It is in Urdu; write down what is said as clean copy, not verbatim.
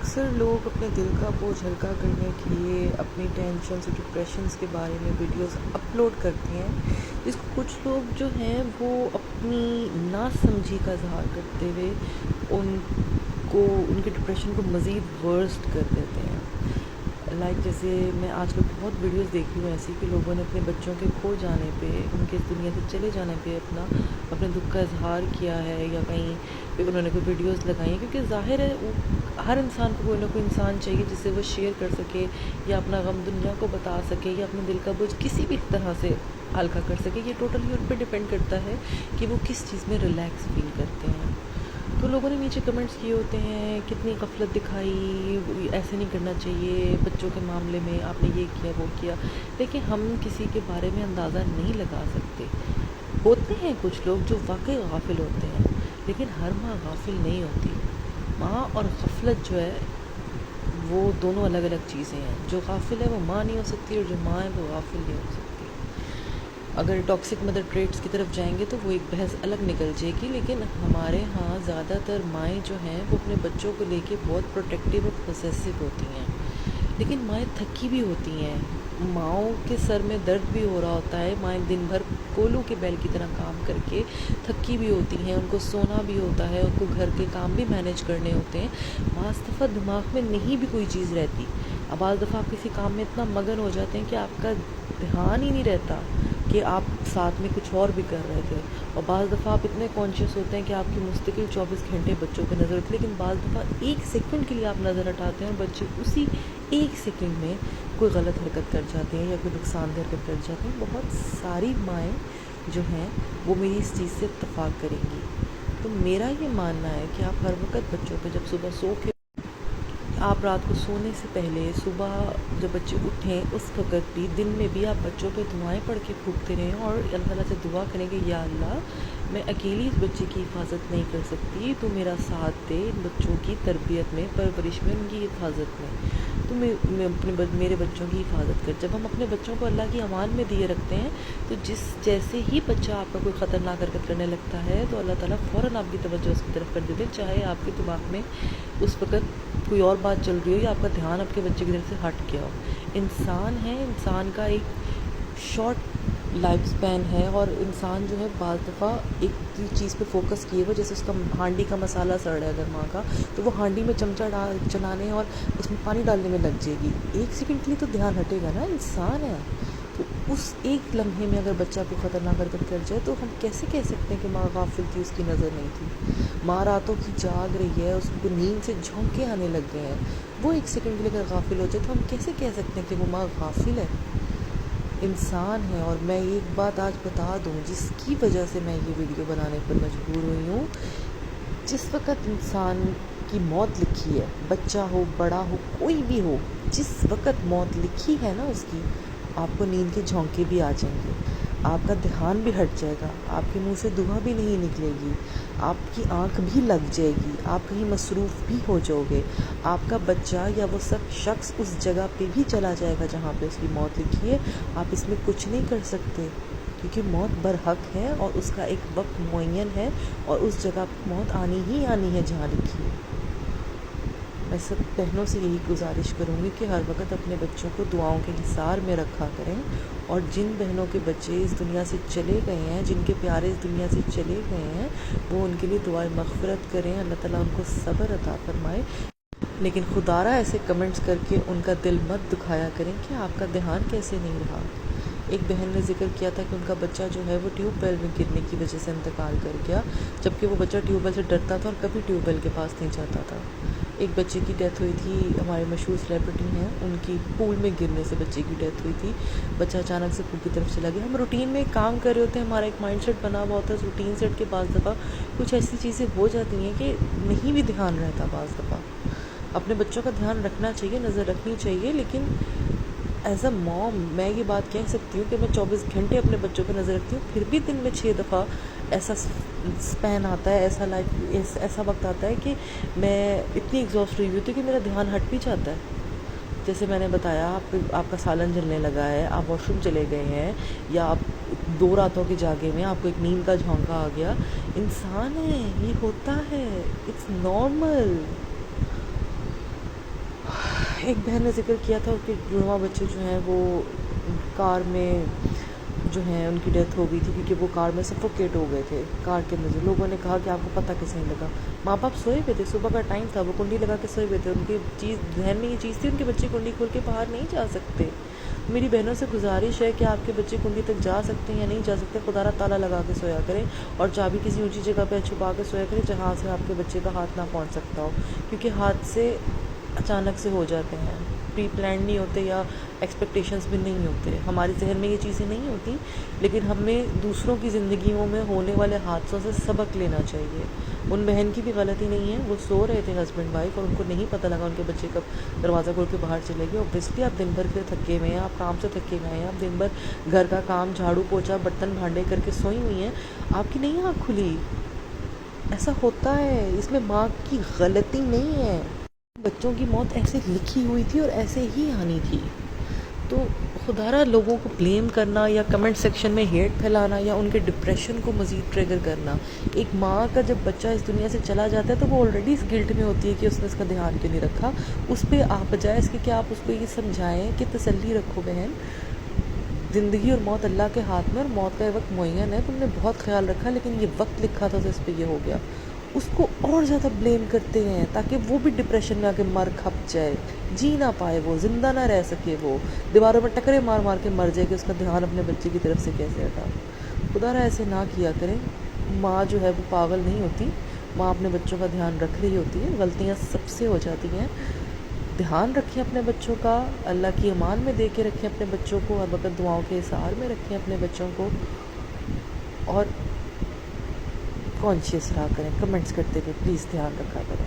اکثر لوگ اپنے دل کا بوجھ ہلکا کرنے کے لیے اپنی ٹینشنز اور ڈپریشنز کے بارے میں ویڈیوز اپلوڈ کرتے ہیں، جس کو کچھ لوگ جو ہیں وہ اپنی نا سمجھی کا اظہار کرتے ہوئے ان کے ڈپریشن کو مزید ورسٹ کر دیتے ہیں۔ جیسے میں آج کل بہت ویڈیوز دیکھی ہوں ایسی کہ لوگوں نے اپنے بچوں کے کھو جانے پہ، ان کے دنیا سے چلے جانے پہ اپنے دکھ کا اظہار کیا ہے، یا کہیں پہ انہوں نے کوئی ویڈیوز لگائی ہیں، کیونکہ ظاہر ہے ہر انسان کو کوئی نہ کوئی انسان چاہیے جس سے وہ شیئر کر سکے، یا اپنا غم دنیا کو بتا سکے، یا اپنے دل کا بوجھ کسی بھی طرح سے ہلکا کر سکے۔ یہ ٹوٹلی ان پہ ڈپینڈ کرتا ہے کہ وہ کس چیز میں ریلیکس فیل کرتے ہیں۔ تو لوگوں نے نیچے کمنٹس کیے ہوتے ہیں، کتنی غفلت دکھائی، ایسے نہیں کرنا چاہیے، بچوں کے معاملے میں آپ نے یہ کیا وہ کیا۔ لیکن ہم کسی کے بارے میں اندازہ نہیں لگا سکتے۔ ہوتے ہیں کچھ لوگ جو واقعی غافل ہوتے ہیں، لیکن ہر ماں غافل نہیں ہوتی۔ ماں اور غفلت جو ہے وہ دونوں الگ الگ چیزیں ہیں۔ جو غافل ہے وہ ماں نہیں ہو سکتی، اور جو ماں ہے وہ غافل نہیں ہو سکتی۔ اگر ٹاکسک مدر ٹریٹس کی طرف جائیں گے تو وہ ایک بحث الگ نکل جائے گی، لیکن ہمارے ہاں زیادہ تر مائیں جو ہیں وہ اپنے بچوں کو لے کے بہت پروٹیکٹیو اور پوسیسو ہوتی ہیں، لیکن مائیں تھکی بھی ہوتی ہیں۔ ماؤں کے سر میں درد بھی ہو رہا ہوتا ہے، مائیں دن بھر کولوں کے بیل کی طرح کام کر کے تھکی بھی ہوتی ہیں، ان کو سونا بھی ہوتا ہے، ان کو گھر کے کام بھی مینیج کرنے ہوتے ہیں۔ بعض دفعہ دماغ میں نہیں بھی کوئی چیز رہتی، بعض دفعہ آپ کسی کام میں اتنا مگن ہو جاتے ہیں کہ آپ کا دھیان ہی نہیں رہتا کہ آپ ساتھ میں کچھ اور بھی کر رہے تھے، اور بعض دفعہ آپ اتنے کانشیس ہوتے ہیں کہ آپ کی مستقل 24 گھنٹے بچوں پہ نظر ہوتی ہے، لیکن بعض دفعہ ایک سیکنڈ کے لیے آپ نظر ہٹاتے ہیں اور بچے اسی ایک سیکنڈ میں کوئی غلط حرکت کر جاتے ہیں یا کوئی نقصان دہ حرکت کر جاتے ہیں۔ بہت ساری مائیں جو ہیں وہ میری اس چیز سے اتفاق کریں گی۔ تو میرا یہ ماننا ہے کہ آپ ہر وقت بچوں پہ، جب صبح سو کے آپ رات کو سونے سے پہلے، صبح جب بچے اٹھیں اس وقت بھی، دن میں بھی آپ بچوں پہ دعائیں پڑھ کے پھونکتے رہیں، اور اللہ تعالیٰ سے دعا کریں کہ یا اللہ میں اکیلی اس بچے کی حفاظت نہیں کر سکتی، تو میرا ساتھ دے ان بچوں کی تربیت میں، پرورش میں، ان کی حفاظت میں، تو میرے بچوں کی حفاظت کر۔ جب ہم اپنے بچوں کو اللہ کی امان میں دیے رکھتے ہیں تو جیسے ہی بچہ آپ کا کوئی خطرناک حرکت کرنے لگتا ہے تو اللہ تعالیٰ فوراً آپ کی توجہ اس کی طرف کر دیتے ہیں، چاہے آپ کے دماغ میں اس وقت کوئی اور بات چل رہی ہو یا آپ کا دھیان آپ کے بچے کی طرف سے ہٹ گیا ہو۔ انسان ہے، انسان کا ایک شارٹ لائف سپین ہے، اور انسان جو ہے بعض دفعہ ایک چیز پہ فوکس کیے ہوئے، جیسے اس کا ہانڈی کا مسالہ سڑ رہا ہے اگر ماں کا، تو وہ ہانڈی میں چمچہ چلانے اور اس میں پانی ڈالنے میں لگ جائے گی، ایک سیکنڈ کے لیے تو دھیان ہٹے گا نا، انسان ہے۔ تو اس ایک لمحے میں اگر بچہ کو خطرناک حرکت کر جائے تو ہم کیسے کہہ سکتے ہیں کہ ماں غافل تھی، اس کی نظر نہیں تھی؟ ماں راتوں کی جاگ رہی ہے، اس کو نیند سے جھونکے آنے لگ گئے ہیں، وہ ایک سیکنڈ کے لیے اگر غافل ہو جائے تو ہم کیسے کہہ سکتے ہیں کہ وہ ماں غافل ہے؟ انسان ہے۔ اور میں ایک بات آج بتا دوں جس کی وجہ سے میں یہ ویڈیو بنانے پر مجبور ہوئی ہوں، جس وقت انسان کی موت لکھی ہے، بچہ ہو بڑا ہو کوئی بھی ہو، جس وقت موت لکھی ہے نا اس کی، آپ کو نیند کے جھونکے بھی آ جائیں گے، آپ کا دھیان بھی ہٹ جائے گا، آپ کے منہ سے دعا بھی نہیں نکلے گی، آپ کی آنکھ بھی لگ جائے گی، آپ کہیں مصروف بھی ہو جاؤ گے، آپ کا بچہ یا وہ سب شخص اس جگہ پہ بھی چلا جائے گا جہاں پہ اس کی موت لکھی ہے۔ آپ اس میں کچھ نہیں کر سکتے، کیونکہ موت برحق ہے اور اس کا ایک وقت معین ہے، اور اس جگہ پہ موت آنی ہی آنی ہے جہاں لکھی ہے۔ میں سب بہنوں سے یہی گزارش کروں گی کہ ہر وقت اپنے بچوں کو دعاؤں کے حصار میں رکھا کریں، اور جن بہنوں کے بچے اس دنیا سے چلے گئے ہیں، جن کے پیارے اس دنیا سے چلے گئے ہیں، وہ ان کے لیے دعائیں مغفرت کریں، اللہ تعالیٰ ان کو صبر عطا فرمائے۔ لیکن خدارہ ایسے کمنٹس کر کے ان کا دل مت دکھایا کریں کہ آپ کا دھیان کیسے نہیں رہا۔ ایک بہن نے ذکر کیا تھا کہ ان کا بچہ جو ہے وہ ٹیوب ویل میں گرنے کی وجہ سے انتقال کر گیا، جبکہ وہ بچہ ٹیوب ویل سے ڈرتا تھا اور کبھی ٹیوب ویل کے پاس نہیں جاتا تھا۔ ایک بچے کی ڈیتھ ہوئی تھی، ہمارے مشہور سیلیبریٹی ہیں، ان کی پول میں گرنے سے بچے کی ڈیتھ ہوئی تھی، بچہ اچانک سے پول کی طرف چلا گیا۔ ہم روٹین میں کام کر رہے ہوتے ہیں، ہمارا ایک مائنڈ سیٹ بنا ہوا ہوتا ہے، اس روٹین سیٹ کے بعض دفعہ کچھ ایسی چیزیں ہو جاتی ہیں کہ نہیں بھی دھیان رہتا۔ بعض دفعہ اپنے بچوں کا دھیان رکھنا چاہیے، نظر رکھنی چاہیے، لیکن ایز اے موم میں یہ بات کہہ سکتی ہوں کہ میں 24 گھنٹے اپنے بچوں پہ نظر رکھتی ہوں، پھر بھی دن میں 6 دفعہ ایسا سپین آتا ہے، ایسا وقت آتا ہے کہ میں اتنی ایگزاسٹ ہوئی ہوتی ہوں کہ میرا دھیان ہٹ بھی جاتا ہے۔ جیسے میں نے بتایا، آپ کا سالن جلنے لگا ہے، آپ واش روم چلے گئے ہیں، یا آپ 2 راتوں کے جاگے میں آپ کو ایک نیند کا جھونکا آ گیا، انسان ہے، یہ ہوتا ہے، اٹس نارمل۔ ایک بہن نے ذکر کیا تھا کہ جڑواں بچے جو ہیں وہ کار میں جو ہیں ان کی ڈیتھ ہو گئی تھی کیونکہ وہ کار میں سفوکیٹ ہو گئے تھے کار کے اندر. لوگوں نے کہا کہ آپ کو پتہ کیسے نہیں لگا؟ ماں باپ سوئے ہوئے تھے, صبح کا ٹائم تھا, وہ کنڈی لگا کے سوئے ہوئے تھے, ان کی ذہن میں یہ چیز تھی ان کے بچے کنڈی کھول کے باہر نہیں جا سکتے. میری بہنوں سے گزارش ہے کہ آپ کے بچے کنڈی تک جا سکتے ہیں یا نہیں جا سکتے, خدا را تالا لگا کے سویا کریں اور چابی کسی اونچی جگہ پہ چھپا کے سویا کریں جہاں سے آپ کے بچے کا ہاتھ نہ پہنچ سکتا ہو, کیونکہ حادثے اچانک سے ہو جاتے ہیں, پری پلانڈ نہیں ہوتے یا ایکسپیکٹیشنز بھی نہیں ہوتے. ہمارے ذہن میں یہ چیزیں نہیں ہوتی, لیکن ہمیں دوسروں کی زندگیوں میں ہونے والے حادثوں سے سبق لینا چاہیے. ان بہن کی بھی غلطی نہیں ہے, وہ سو رہے تھے ہسبینڈ وائف اور ان کو نہیں پتہ لگا ان کے بچے کب دروازہ کھول کے باہر چلے گئے. اوبیسلی آپ دن بھر کے تھکے ہوئے ہیں, آپ کام سے تھکے ہوئے ہیں, آپ دن بھر گھر کا کام جھاڑو پوچھا برتن بھانڈے کر کے سوئی ہوئی ہیں, آپ کی نہیں آنکھ کھلی. ایسا ہوتا ہے, اس میں ماں کی غلطی نہیں ہے. بچوں کی موت ایسے لکھی ہوئی تھی اور ایسے ہی آنی تھی. تو خدا را لوگوں کو بلیم کرنا یا کمنٹ سیکشن میں ہیٹ پھیلانا یا ان کے ڈپریشن کو مزید ٹریگر کرنا. ایک ماں کا جب بچہ اس دنیا سے چلا جاتا ہے تو وہ آلریڈی اس گلٹ میں ہوتی ہے کہ اس نے اس کا دھیان کیوں نہیں رکھا. اس پہ آپ بجائے اس کے کہ آپ اس کو یہ سمجھائیں کہ تسلی رکھو بہن, زندگی اور موت اللہ کے ہاتھ میں, اور موت کا یہ وقت معین ہے, تم نے بہت خیال رکھا لیکن یہ وقت لکھا تھا تو اس پہ یہ ہو گیا. اس کو اور زیادہ بلیم کرتے ہیں تاکہ وہ بھی ڈپریشن میں آ کے مر کھپ جائے, جی نہ پائے, وہ زندہ نہ رہ سکے, وہ دیواروں میں ٹکرے مار مار کے مر جائے کہ اس کا دھیان اپنے بچے کی طرف سے کیسے ہٹا. خدا را ایسے نہ کیا کریں. ماں جو ہے وہ پاگل نہیں ہوتی, ماں اپنے بچوں کا دھیان رکھ رہی ہوتی ہے. غلطیاں سب سے ہو جاتی ہیں, دھیان رکھیں اپنے بچوں کا, اللہ کی امان میں دے کے رکھیں اپنے بچوں کو, ہر وقت دعاؤں کے اظہار میں رکھیں اپنے بچوں کو, اور کانشیس رہا کریں. کمنٹس کرتے ہوئے پلیز دھیان رکھا کریں.